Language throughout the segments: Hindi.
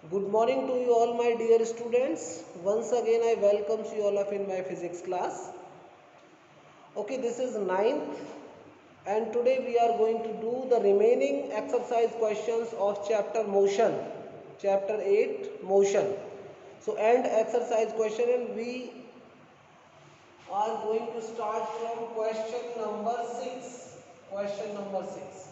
Good morning to you all, my dear students. Once again I welcome you all up in my physics class. Okay, this is ninth and today we are going to do the remaining exercise questions of chapter motion, chapter 8 motion. So end exercise question and we are going to start from question number 6. Question number 6.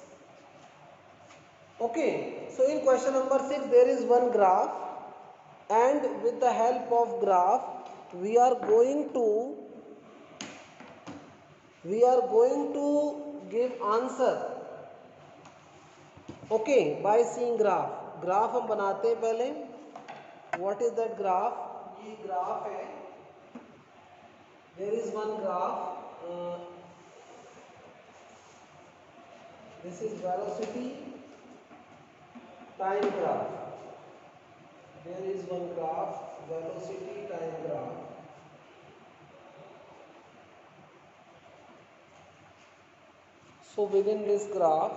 Okay, so in question number 6 there is one graph, and with the help of graph we are going to give answer. Okay, by seeing graph हम बनाते हैं पहले. What is that graph? ये graph है. There is one graph. This is velocity time graph. There is one graph, velocity time graph. So within this graph,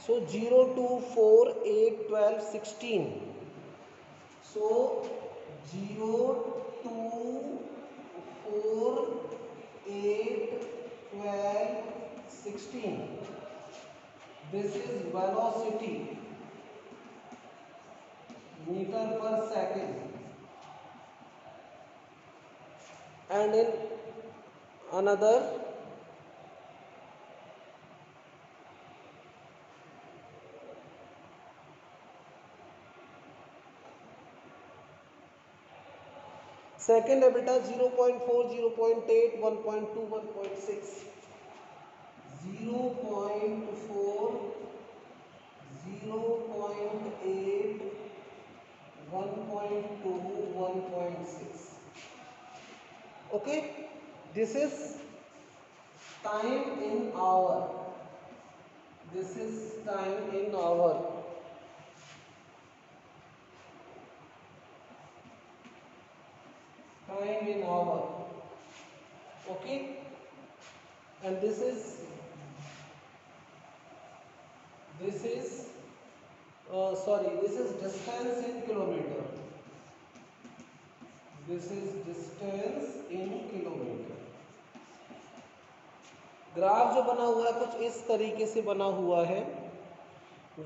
so 0 2 4 8 12 16. So 0 2 4 8 12 16. This is velocity meter per second, and in another second है बेटा 0.4 0.8 1.2 1.6. 0.4 0.8 1.2 1.6. Okay, this is time in hour. This is time in hour. Time in hour. Okay, and this is this is distance in kilometer. This is distance in kilometer. Graph जो बना हुआ है कुछ इस तरीके से बना हुआ है.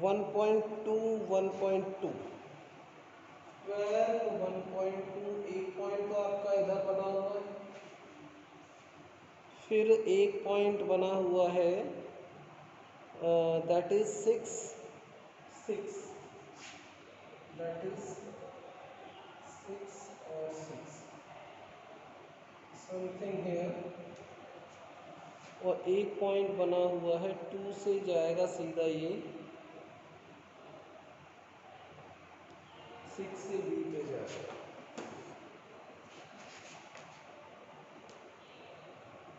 1.2 1.2 12 1.2. एक पॉइंट तो आपका इधर बना हुआ है, फिर एक पॉइंट बना हुआ है दैट इज 6 6. दैट इज 6 और 6 समथिंग हियर. और एक पॉइंट बना हुआ है 2 से जाएगा सीधा ये 6 से बी पे जाएगा.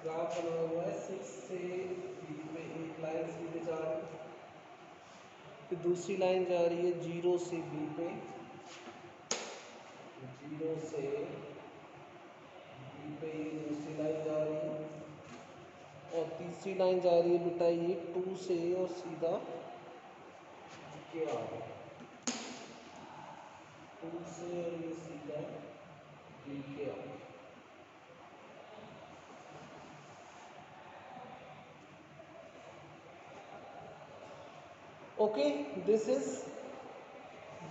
ग्राफ बना हुआ है 6 से बी पे. एक लाइन सीधे जा रही है, फिर दूसरी लाइन जा रही है 0 से बी पे, 0 से बी पे ये दूसरी लाइन जा रही है, और तीसरी लाइन जा रही है बेटा ये 2 से और सीधा के आ रहा है 2 से और ये सीधा बी के आ रहा है. ओके, दिस इज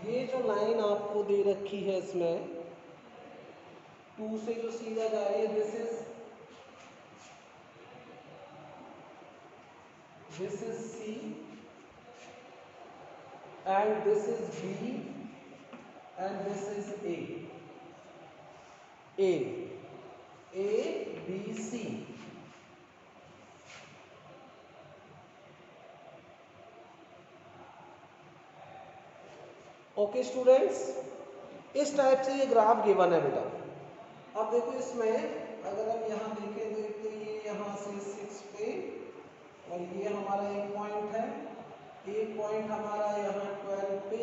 ये जो लाइन आपको दे रखी है इसमें 2 से जो सीधा जा रही है this is C and this is B and this is A B C. Okay students, इस टाइप से ये ग्राफ गिवन है बेटा. अब देखो इसमें अगर हम यहाँ देखें तो एक तो ये यहाँ से 6 पे, और ये हमारा एक पॉइंट है, एक पॉइंट हमारा यहाँ 12 पे,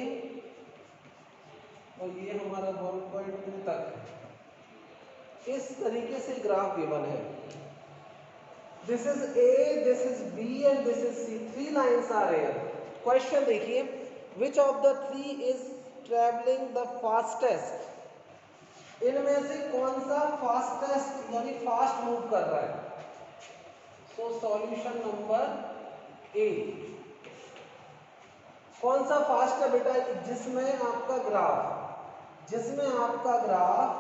और ये हमारा 1.2 तक है. इस तरीके से ग्राफ गिवन है. This is A, this is B and this is C, 3 lines are here. Question देखिए, which of the 3 is travelling the fastest, इनमें से कौन सा फास्टेस्ट यानी फास्ट मूव कर रहा है। सो सॉल्यूशन नंबर ए, कौन सा फास्ट है बेटा, जिसमें आपका ग्राफ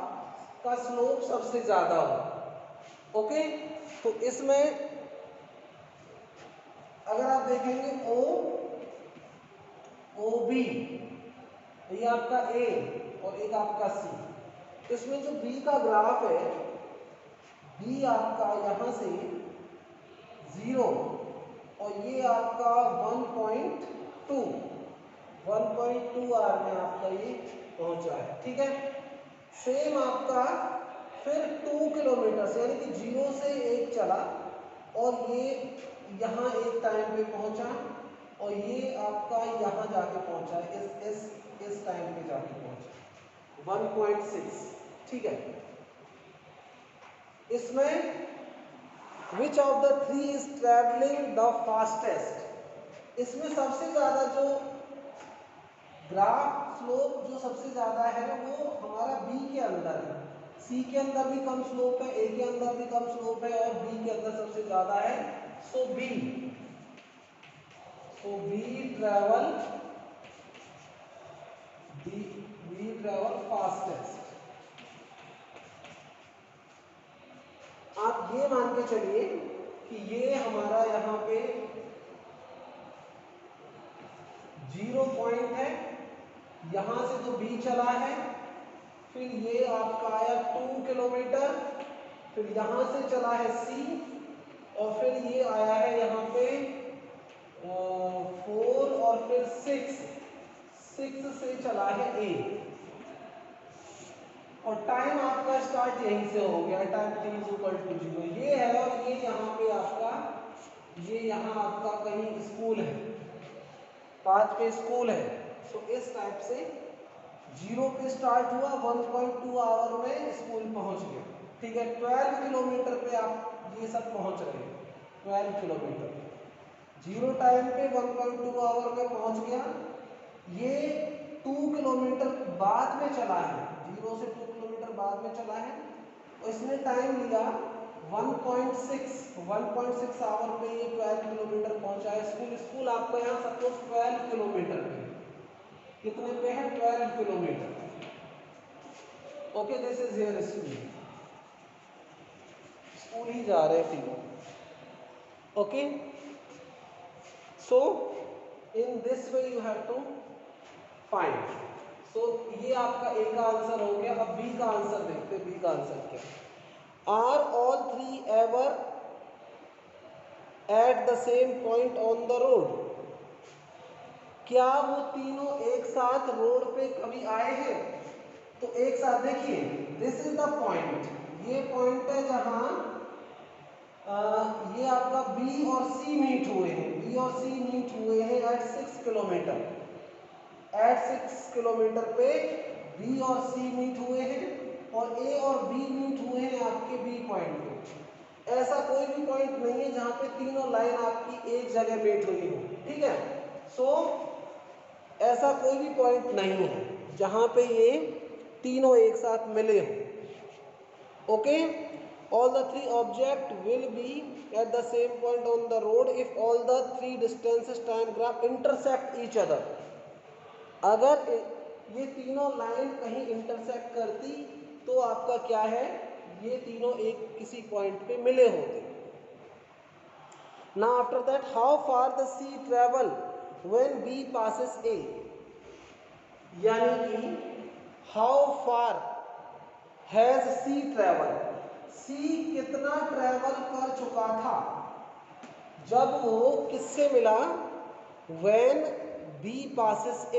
का स्लोप सबसे ज्यादा हो। ओके, तो इसमें अगर आप देखेंगे ओ बी, ये आपका ए और एक आपका सी, इसमें जो बी का ग्राफ है, बी आपका यहां से 0 और ये आपका 1.2 आर में आपका ये पहुंचा है। ठीक है, सेम आपका फिर 2 किलोमीटर से यानी कि 0 से 1 चला और ये यहाँ एक टाइम पे पहुंचा और ये आपका यहाँ जाके पहुंचा, इस टाइम पे जाके पहुंचा 1.6। ठीक है, इसमें विच of the 3 is travelling the fastest, इसमें सबसे ज्यादा जो ग्राफ स्लोप जो सबसे ज्यादा है वो हमारा बी के अंदर है। सी के अंदर भी कम स्लोप है, ए के अंदर भी कम स्लोप है और बी के अंदर सबसे ज्यादा है। सो बी ट्रेवल फास्टेस्ट। आप ये मान के चलिए कि ये हमारा यहाँ पे 0 पॉइंट है, यहां से तो बी चला है, फिर ये आपका आया 2 किलोमीटर, फिर यहां से चला है सी और फिर ये आया है यहाँ पे 4 और फिर 6 से चला है ए और टाइम आपका स्टार्ट यहीं से हो गया, time t is equal to 0 ये है और ये यहाँ पे आपका, ये यहाँ आपका कहीं स्कूल है, पाथ पे स्कूल है। सो इस टाइप से 0 पे स्टार्ट हुआ, 1.2 आवर में स्कूल पहुंच गया। ठीक है, 12 किलोमीटर पे आप ये सब पहुंच रहे हैं, 12 किलोमीटर 0 टाइम पे 1.2 आवर में पहुंच गया। ये 2 किलोमीटर बाद में चला है, 0 से 2 किलोमीटर बाद में चला है और इसने टाइम लिया 1.6 आवर पे ये 12 किलोमीटर पहुंचा है। स्कूल आपका यहाँ सपोज 12 किलोमीटर पे, कितने पे है, 12 kilometre. Okay, this is here school ही जा रहे थे। Okay, so in this way you have to find. सो ये आपका ए का आंसर हो गया। अब बी का आंसर देखते हैं, बी का आंसर क्या। Are all 3 ever at the same point on the road, क्या वो तीनों एक साथ रोड पे कभी आए हैं। तो एक साथ देखिए, दिस इज द पॉइंट, ये पॉइंट है जहां ये आपका बी और सी मीट हुए हैं, बी और सी मीट हुए हैं एट 6 किलोमीटर, एट 6 किलोमीटर पे बी और सी मीट हुए हैं और ए और बी मीट हुए हैं आपके बी पॉइंट पे। ऐसा कोई भी पॉइंट नहीं है जहां पे तीनों लाइन आपकी एक जगह मीट हुई हो। ठीक है, सो ऐसा कोई भी पॉइंट नहीं है जहां पे ये तीनों एक साथ मिले हो। Okay, all the 3 object will be at the same point on the road if all the 3 distances time graph intersect each other। अगर ये तीनों लाइन कहीं इंटरसेक्ट करती तो आपका क्या है, ये तीनों एक किसी पॉइंट पे मिले होते। Now after that, how far the C travel when B passes A, यानी कि how far has C travel, सी कितना ट्रेवल कर चुका था जब वो किससे मिला, when B passes A,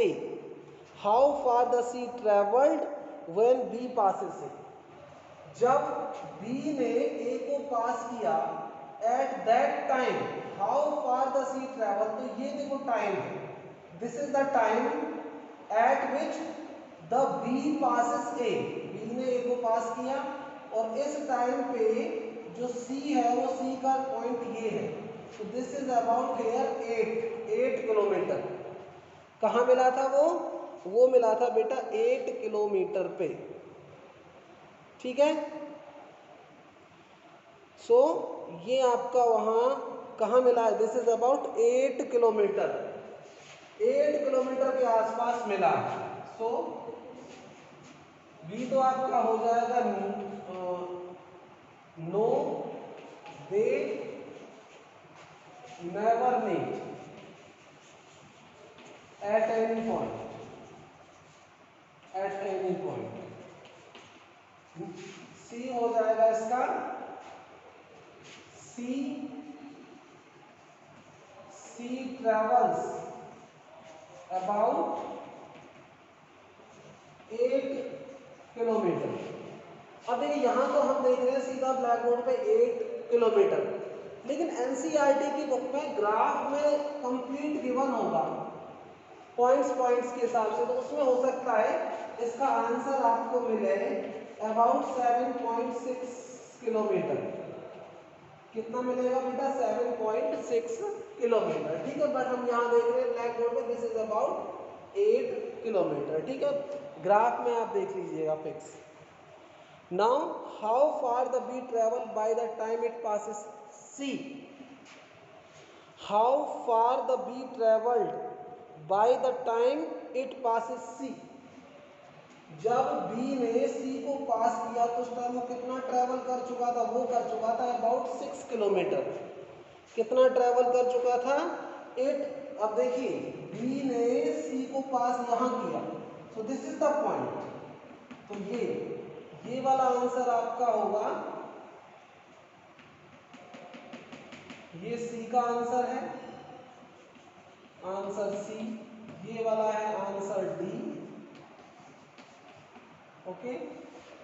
how far the C traveled when B passes A, जब B ने A को पास किया at that time how far the C traveled, तो ये देखो टाइम है, this is the time at which the B passes A, B ने A को पास किया और इस टाइम पे जो C है वो C का पॉइंट ये है, तो this is about here 8 kilometre. कहाँ मिला था वो मिला था बेटा 8 किलोमीटर पे, ठीक है। सो ये आपका वहाँ कहाँ मिला है, this is about 8 kilometre, 8 kilometre के आसपास मिला। सो बी तो आपका हो जाएगा no they never meet at any point. C हो जाएगा इसका सी ट्रेवल्स अबाउट 8 किलोमीटर। अब देखिए यहाँ तो हम देख रहे हैं सीधा ब्लैक बोर्ड पे 8 किलोमीटर, लेकिन एनसीईआरटी की बुक में ग्राफ में कंप्लीट गिवन होगा पॉइंट्स के हिसाब से, तो उसमें हो सकता है इसका आंसर आपको मिले अबाउट 7.6 किलोमीटर। कितना मिलेगा बेटा, 7.6 किलोमीटर, ठीक है। बट हम यहाँ देख रहे हैं ब्लैक बोर्ड में दिस इज अबाउट 8 किलोमीटर, ठीक है। ग्राफ में आप देख लीजिएगा fix. Now, how far the bee travel by the time it passes C? How far the bee traveled by the time it passes C? जब बी ने सी को पास किया तो उस टाइम वो कितना ट्रेवल कर चुका था, वो कर चुका था अबाउट 6 किलोमीटर। कितना ट्रेवल कर चुका था 8। अब देखिए बी ने सी को पास यहाँ किया, सो दिस इज द पॉइंट, तो ये वाला आंसर आपका होगा, ये सी का आंसर है, आंसर सी। ये वाला है आंसर डी, ओके।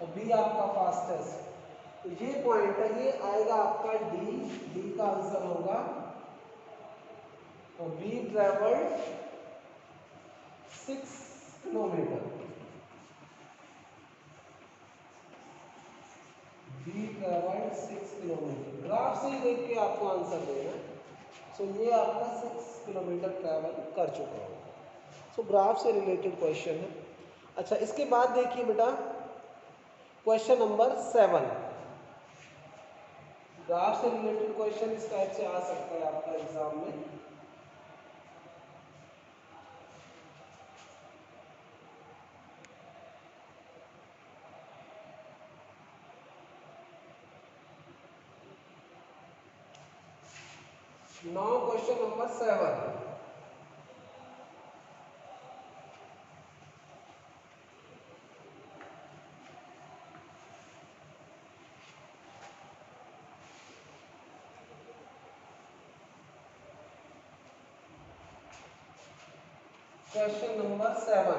और बी आपका फास्टेस्ट, तो ये पॉइंट है, ये आएगा आपका डी का आंसर होगा। तो B travelled 6 kilometre, B travelled 6 kilometre. Graph से ही देख के आपको आंसर देना है। सो ये आपका 6 किलोमीटर ट्रैवल कर चुका होगा। सो ग्राफ से रिलेटेड क्वेश्चन है। अच्छा, इसके बाद देखिए बेटा क्वेश्चन नंबर 7। ग्राफ से रिलेटेड क्वेश्चन इस टाइप से आ सकता है आपका एग्जाम में। Now question number 7। Question number 7.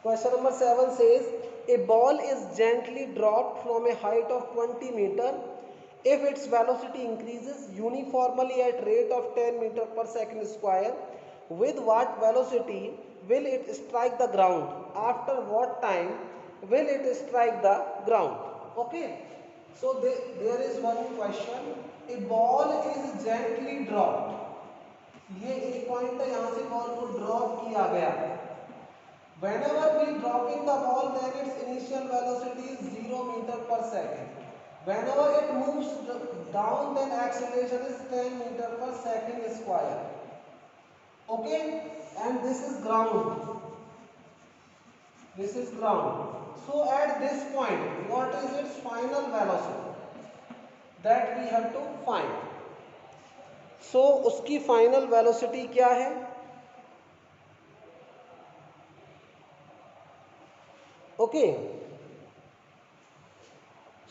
Question number 7 says a ball is gently dropped from a height of 20 meter. If its velocity increases uniformly at rate of 10 meter per second square, with what velocity will it strike the ground? After what time will it strike the ground? Okay. So there is one question. A ball is gently dropped. ये एक पॉइंट है, यहाँ से बॉल को ड्रॉप किया गया। Whenever we dropping the ball, then its initial velocity is 0 meter per second. Whenever it moves down, then acceleration is 10 meter per second square. Okay, and this is ground. This is ground. So at this point, what is its final velocity? That we have to find. सो उसकी फाइनल वेलोसिटी क्या है? Okay,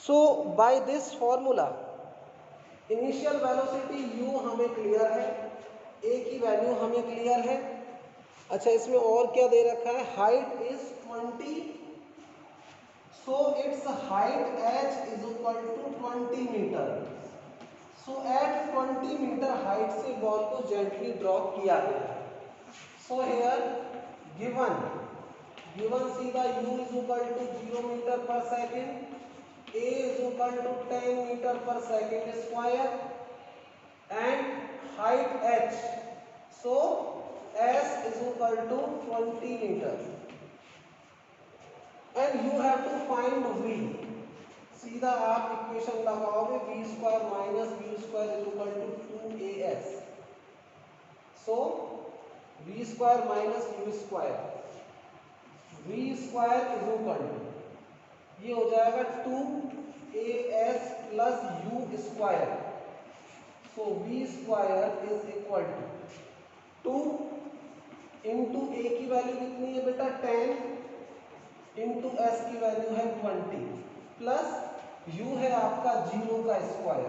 so by this formula initial velocity u हमें क्लियर है, a की वैल्यू हमें क्लियर है। अच्छा, इसमें और क्या दे रखा है, height is 20, so it's height h is equal to 20 metre. So at 20 metre height से बॉल को जेंटली ड्रॉप किया गया है। सो हेयर गिवन सीधा u is equal to 0 metre per second, A is equal to 10 meter per second square and height h, so s is equal to 20 meter and you have to find v. सीधा आप इक्वेशन लगाओगे v square minus v square is equal to 2as, so v square minus u square, v square is equal to ये हो जाएगा 2as plus u square, so v square is equal to 2 into a की वैल्यू कितनी है बेटा 10 इंटू s की वैल्यू है 20 प्लस u है आपका 0 का square,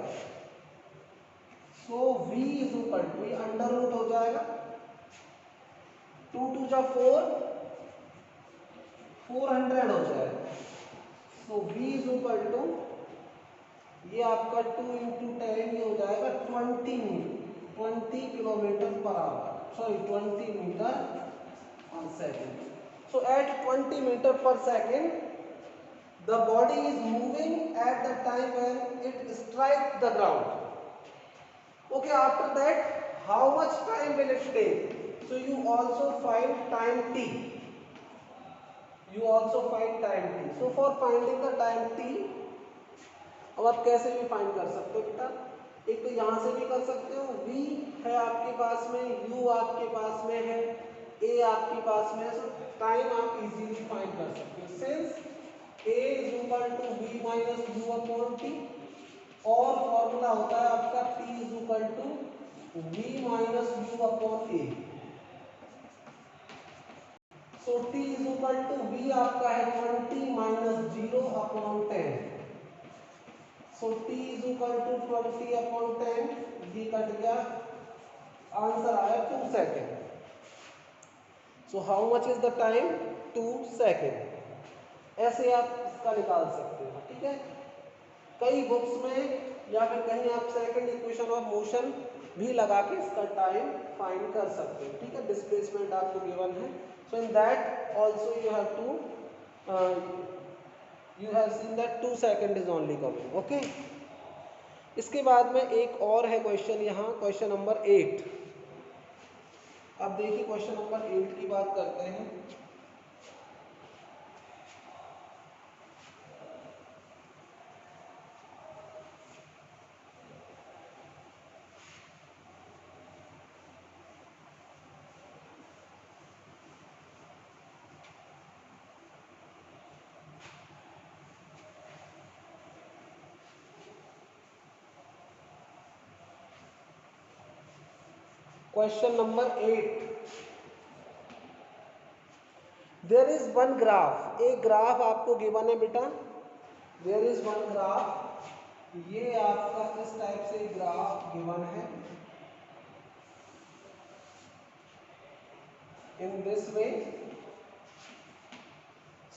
so v is equal to ये अंडर रूट हो जाएगा 2 2 जा 4 400 हो जाएगा, so v is equal to ये आपका 2 इंटू 10 ये हो जाएगा 20 kilometre per hour, sorry 20 metre per second. So at 20 meter per second the body is moving at the time when it strikes the ground. Okay, after that how much time will it take? So you also find time t. So for finding the time t, अब आप कैसे भी फाइंड कर सकते हो बेटा, एक तो यहाँ से भी कर सकते हो, v है आपके पास में, u आपके पास में है, a आपके पास में है, सो टाइम आप इजीली फाइंड कर सकते हो since a is equal to v minus u upon t और फॉर्मूला होता है आपका t is equal to v minus u upon a, so t is equal to v आपका है 20 minus 0 upon 10, so t is equal to 20 upon 10, ये कट गया, आंसर आया 2 second. So how much is the time 2 second. ऐसे आप इसका निकाल सकते हो, ठीक है. कई बुक्स में या फिर कहीं आप सेकंड इक्वेशन ऑफ मोशन भी लगा के इसका टाइम फाइंड कर सकते हो, ठीक है. डिस्प्लेसमेंट आपको गिवन है, so in that also you have seen that 2 second is only coming. Okay, इसके बाद में एक और है क्वेश्चन, यहाँ क्वेश्चन नंबर 8. अब देखिए क्वेश्चन नंबर 8 की बात करते हैं. Question number 8, there is one graph, एक ग्राफ आपको गिवन है बेटा, देयर इज वन ग्राफ, ये आपका इस टाइप से ग्राफ गिवन है in this way,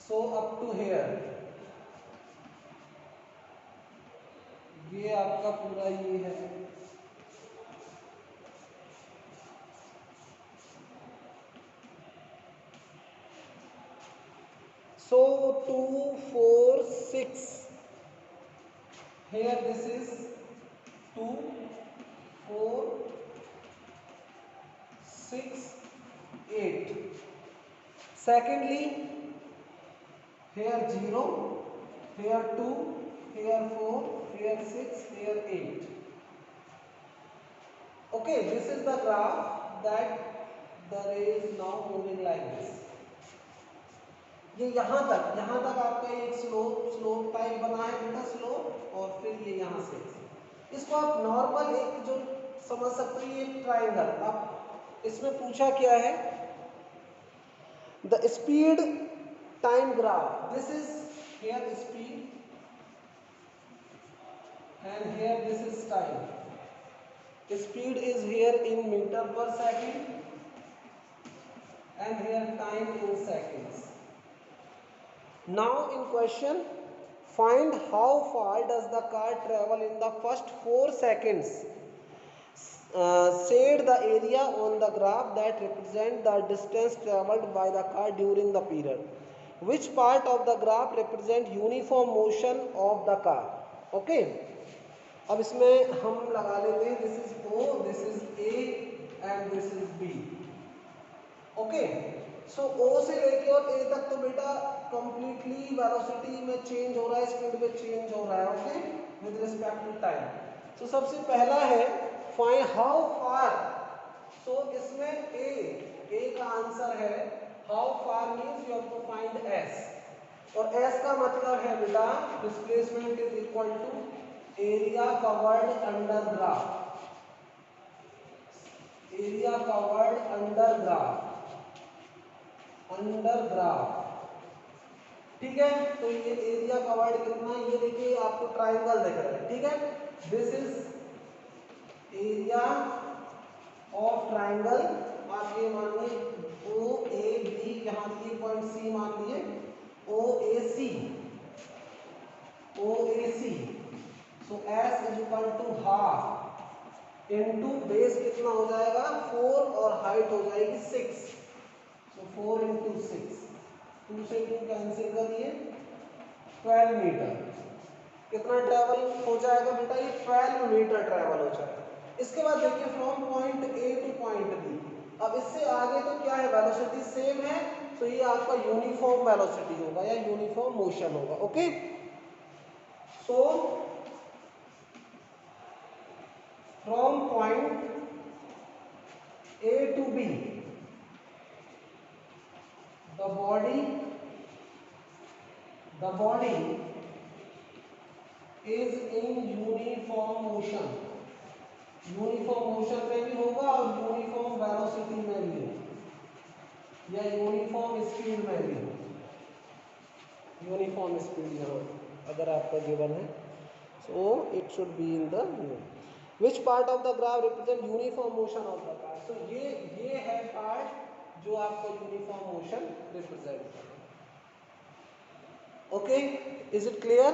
so up to here, ये आपका पूरा ये है, so 2 4 6, here this is 2 4 6 8, secondly here 0, here 2, here 4, here 6, here 8. Okay, this is the graph that the ray is now moving like this. ये यहाँ तक आपका एक स्लोप टाइप बना है बेटा, स्लोप, और फिर ये यहाँ से, इसको आप नॉर्मल एक जो समझ सकते हो, ये ट्राइंगल. अब इसमें पूछा क्या है, the speed time graph, this is here speed and here this is time. Speed is here in metre per second and here time in seconds. Now in question, find how far does the car travel in the first 4 seconds. Shade the area on the graph that represent the distance traveled by the car during the period. Which part of the graph represent uniform motion of the car. Okay, अब इसमें हम लगा लेते हैं, this is O, this is A and this is B. Okay, so O से लेके और ए तक तो बेटा कंप्लीटली वेलोसिटी में चेंज हो रहा है, स्पीड में चेंज हो रहा है। Okay, with respect to time. तो सबसे पहला है फाइंड हाउ फार। सो इसमें ए का आंसर है how far means you have to find S, और एस का मतलब है बेटा displacement is equal to area covered under graph, area covered under graph, under graph. ठीक है, तो ये एरिया कवर्ड कितना है, ये देखिए आपको ट्राइंगल दिख रहा है। ठीक है, this is area of triangle. आप ये मानिए ओ ए बी, यहाँ ये पॉइंट सी मान लिए, O A C, O A C. So S is equal to half into base कितना हो जाएगा 4 और हाइट हो जाएगी 6। सो 4 इंटू 6, 2 से 2 कैंसिल करिए, 12 मीटर। कितना ट्रैवल हो जाएगा बेटा, ये 12 मीटर ट्रैवल हो जाएगा। इसके बाद देखिए from point A to point B. अब इससे आगे तो क्या है, वेलोसिटी सेम है, तो ये आपका यूनिफॉर्म वेलोसिटी होगा या यूनिफॉर्म मोशन होगा। Okay, so from point A to B the body is in uniform motion. Uniform motion में भी होगा और यूनिफॉर्म वेलोसिटी में भी हो या यूनिफॉर्म स्पीड में भी हो। यूनिफॉर्म स्पीड यहाँ अगर आपका गिवन है, so it should be in the which part of the graph represent uniform motion of the car. So ये है पार्ट जो आपको यूनिफॉर्म मोशन रिप्रेजेंट करेगा। Okay, is it clear?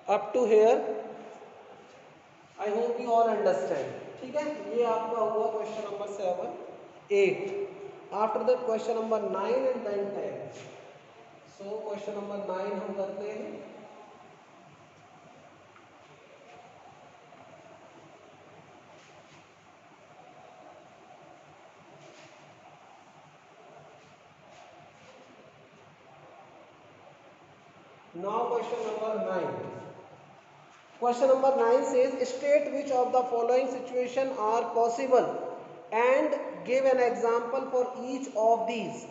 Up to here I hope you all understand. ठीक है, ये आपका हुआ question number 7, 8। After that question number 9 and then 10। So question number 9 हम करते हैं। Now question number 9. Question number 9 says state which of the following situation are possible and give an example for each of these.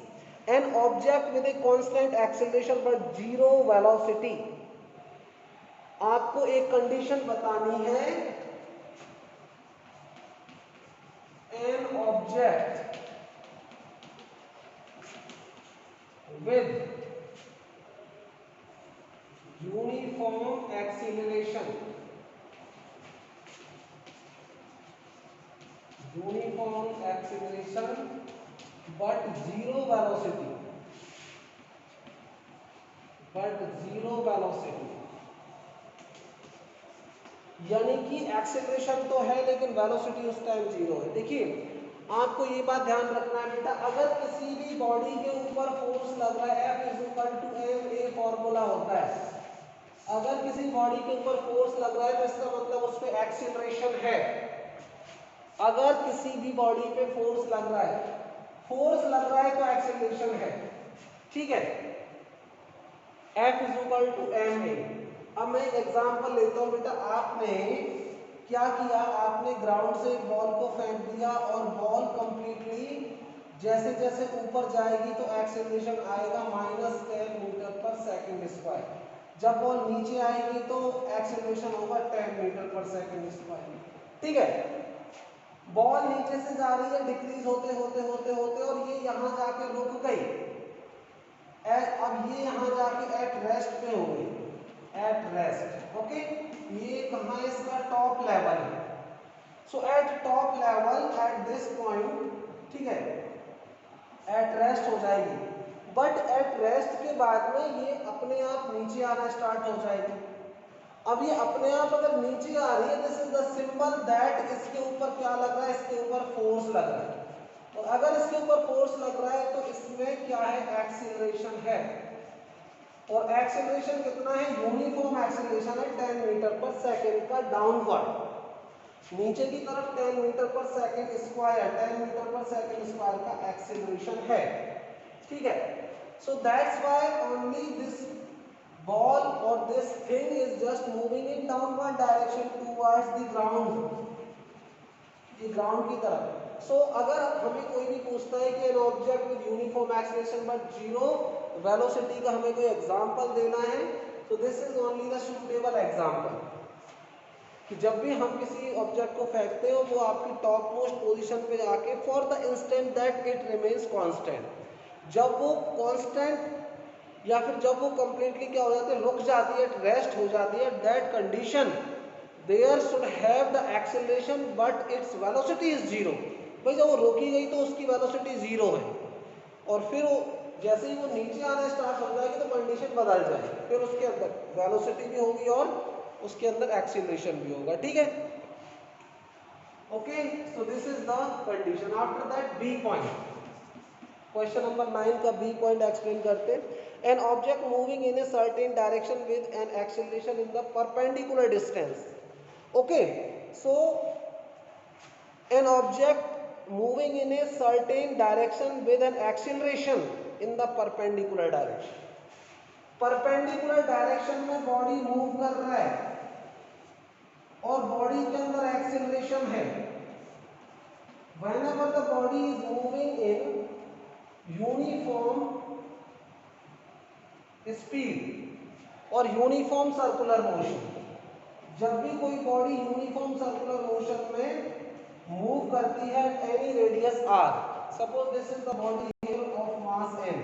An object with a constant acceleration but zero velocity. आपको एक कंडीशन बतानी है, an object with uniform acceleration, uniform acceleration but zero velocity, but zero velocity। यानी कि एक्सेलरेशन तो है लेकिन वेलोसिटी उस टाइम जीरो है। देखिए आपको ये बात ध्यान रखना है बेटा, अगर किसी भी बॉडी के ऊपर फोर्स लग रहा है F is equal to M A formula होता है। अगर किसी बॉडी के ऊपर फोर्स लग रहा है तो इसका मतलब उस पर एक्सेलरेशन है। अगर किसी भी बॉडी पे फोर्स लग रहा है, फोर्स लग रहा है तो एक्सेलरेशन है। ठीक है, F is equal to M A. अब मैं एक एग्जांपल लेता हूं बेटा, आपने क्या किया, आपने ग्राउंड से एक बॉल को फेंक दिया और बॉल कंप्लीटली जैसे जैसे ऊपर जाएगी तो एक्सेलरेशन आएगा -10 मीटर पर सेकंड स्क्वायर। जब बॉल नीचे आएगी तो एक्सेलरेशन होगा 10 मीटर पर सेकंड स्क्वायर। ठीक है, बॉल नीचे से जा रही है डिक्रीज होते होते होते होते और ये यहां जाके रुक गई। अब ये यहां जाके एट रेस्ट पे हो गई, एट रेस्ट। ओके, ये कहां इसका टॉप लेवल है। So at top level at this point, ठीक है, एट रेस्ट हो जाएगी। बट एट रेस्ट के बाद में ये अपने आप नीचे आना स्टार्ट हो जाएगी। अब ये अपने आप अगर नीचे आ रही है, this is the symbol that इसके ऊपर क्या लग रहा है, इसके ऊपर फोर्स लग रहा है। और अगर इसके ऊपर फोर्स लग रहा है तो इसमें क्या है, एक्सीलरेशन है। और एक्सीलरेशन कितना है, यूनिफॉर्म एक्सीलरेशन है 10 मीटर पर सेकेंड का डाउनवर्ड, नीचे की तरफ 10 metre per second square, 10 metre per second square का एक्सीलरेशन है। ठीक है, so that's why only this ball or this thing is just moving in downward direction towards the ground, ये ग्राउंड की तरफ। सो अगर हमें कोई भी पूछता है कि an object with uniform acceleration but zero velocity का हमें कोई एग्जांपल देना है, तो this is only the suitable example, कि जब भी हम किसी ऑब्जेक्ट को फेंकते हो वो आपकी टॉप मोस्ट पोजीशन पे जाके for the instant that it remains constant, जब वो कांस्टेंट या फिर जब वो कंप्लीटली क्या हो जाती है, रुक जाती है, रेस्ट हो जाती है, that condition there should have the acceleration but it's velocity is zero. भाई जब वो रोकी गई तो उसकी वेलोसिटी जीरो है, और फिर वो जैसे ही वो नीचे आना स्टार्ट हो जाएगी तो कंडीशन बदल जाएगी, फिर उसके अंदर वेलोसिटी भी होगी और उसके अंदर एक्सीलरेशन भी होगा। ठीक है, okay, so this is the condition. After that B point, question number 9 का बी पॉइंट एक्सप्लेन करते हैं। An object moving in a certain direction with an acceleration in the perpendicular distance. Okay, so an object moving in a certain direction with an acceleration in the perpendicular direction, perpendicular direction में बॉडी मूव कर रहा है और बॉडी के अंदर एक्सीलरेशन है। whenever the body is moving in uniform speed और यूनिफॉर्म सर्कुलर मोशन, जब भी कोई बॉडी यूनिफॉर्म सर्कुलर मोशन में मूव करती है any radius r, suppose this is the body here of mass n,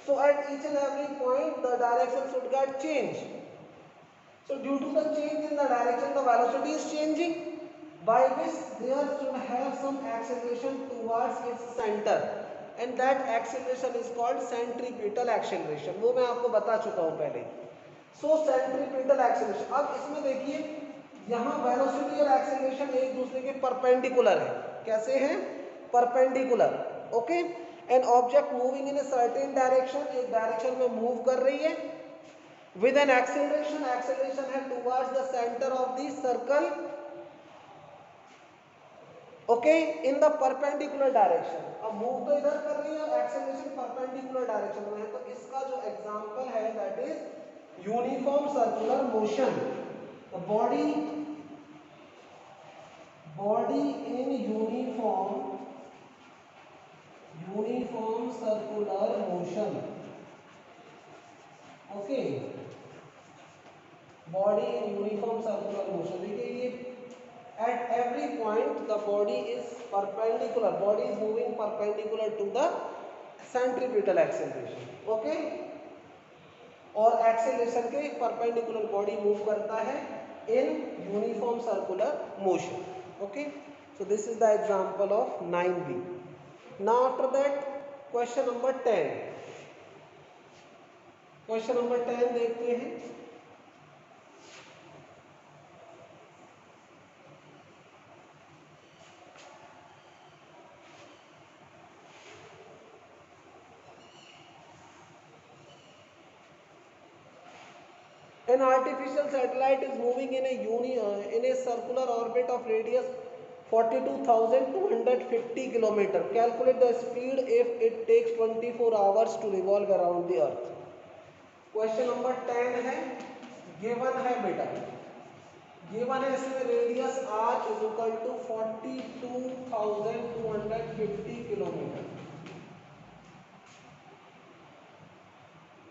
so at each and every point the direction should get changed. So due to the change in the direction, the velocity is changing, by which there should have some acceleration towards its center, and that acceleration is called centripetal acceleration. वो मैं आपको बता चुका हूँ पहले। So centripetal acceleration, अब इसमें देखिए यहाँ वेलोसिटी और एक्सेलरेशन एक दूसरे के परपेंडिकुलर है। कैसे हैं? Perpendicular. Okay, N object moving in a certain direction, एक डायरेक्शन में मूव कर रही है with an acceleration, acceleration है towards the center of the circle, okay, in the perpendicular direction। अब मूव तो इधर कर रही है और एक्सेलरेशन परपेंडिकुलर डायरेक्शन में है, तो इसका जो एग्जांपल है that is uniform circular motion. The body in uniform circular motion, okay, body in uniform circular motion. देखिए ये at every point the body is perpendicular, body is moving perpendicular to the centripetal acceleration, okay, और acceleration के perpendicular body move करता है in uniform circular motion, okay, so this is the example of 9b। now after that question number 10, question number 10 देखते हैं। An artificial satellite is moving in a circular orbit of radius 42,250 km. Calculate the speed if it takes 24 hours to revolve around the earth. Question number 10 है, गिवन है बेटा, गिवन है इसमें radius r is equal to 42,250 kilometre.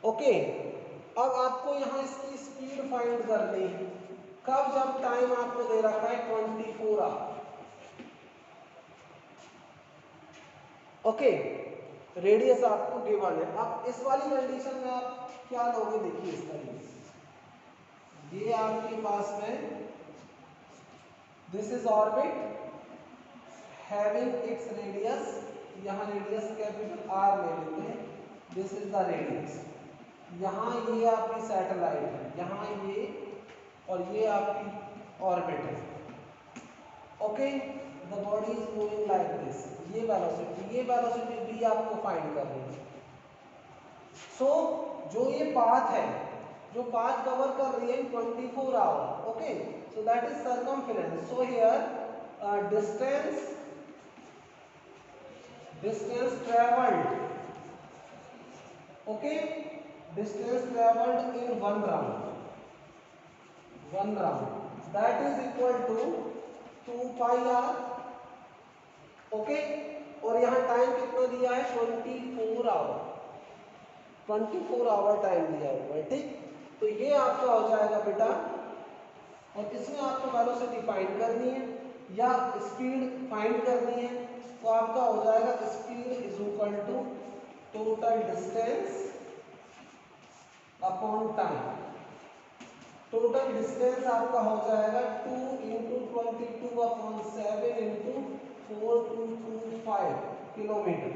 Okay, अब आपको यहाँ इसकी स्पीड फाइंड करनी है। कब? जब टाइम आपको दे रखा है 24 आवर। ओके, रेडियस आपको गिवन है। अब इस वाली कंडीशन में आप क्या लोगे, देखिए इस तरीके से, ये आपके पास में this is orbit having its radius, यहाँ रेडियस कैपिटल R ले लेते हैं, दिस इज द रेडियस। यहाँ ये आपकी सैटेलाइट है, यहाँ ये और ये आपकी ऑर्बिट है। Okay, the body is moving like this. ये वेलोसिटी भी आपको फाइंड करनी है। सो जो ये पाथ है, जो पाथ कवर कर रही है 24 hour, okay, so that is circumference. So here distance travelled, okay, distance travelled in one round that is equal to 2 pi R, okay. और यहाँ टाइम कितना दिया है? 24 आवर, 24 आवर टाइम दिया हुआ है, ठीक। तो ये आपका हो जाएगा बेटा, और इसमें आपको वेलोसिटी फाइंड करनी है या स्पीड फाइंड करनी है, तो आपका हो जाएगा speed is equal to total distance upon time. Total distance आपका हो जाएगा 2 इंटू 22 अपॉन 7 इंटू 4225 किलोमीटर,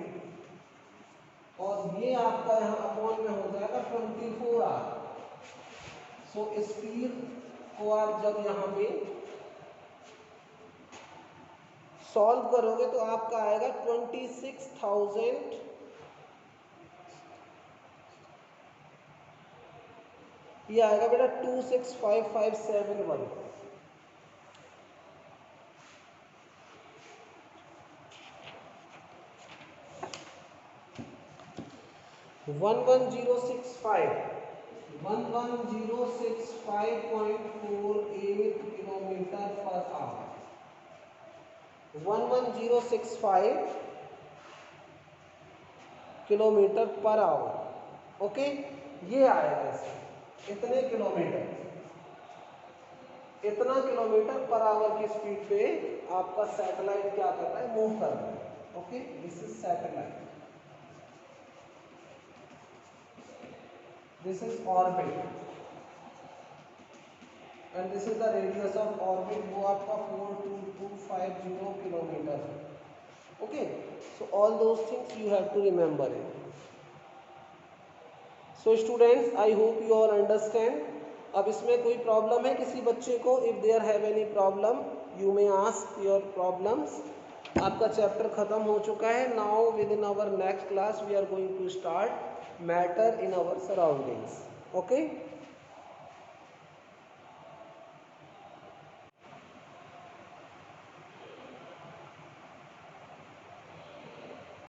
और ये आपका यहाँ अपॉन में हो जाएगा 24 आवर। सो स्पीड को आप जब यहाँ पे सॉल्व करोगे तो आपका आएगा 26,000, ये आएगा बेटा 265571। 11,065.48 kilometre per our, 11,065 kilometre per our, okay. ये आएगा इसमें इतने किलोमीटर, इतना किलोमीटर पर आवर की स्पीड पे आपका सैटेलाइट क्या कर रहा है? मूव कर रहा है, okay. This is satellite, this is orbit and this is the radius of orbit, वो आपका 42250 किलोमीटर है, okay. So all those things you have to remember it. So students, I hope you all understand. अब इसमें कोई प्रॉब्लम है किसी बच्चे को? If there have any problem you may ask your problems. आपका चैप्टर खत्म हो चुका है। Now within our next class we are going to start matter in our surroundings, okay.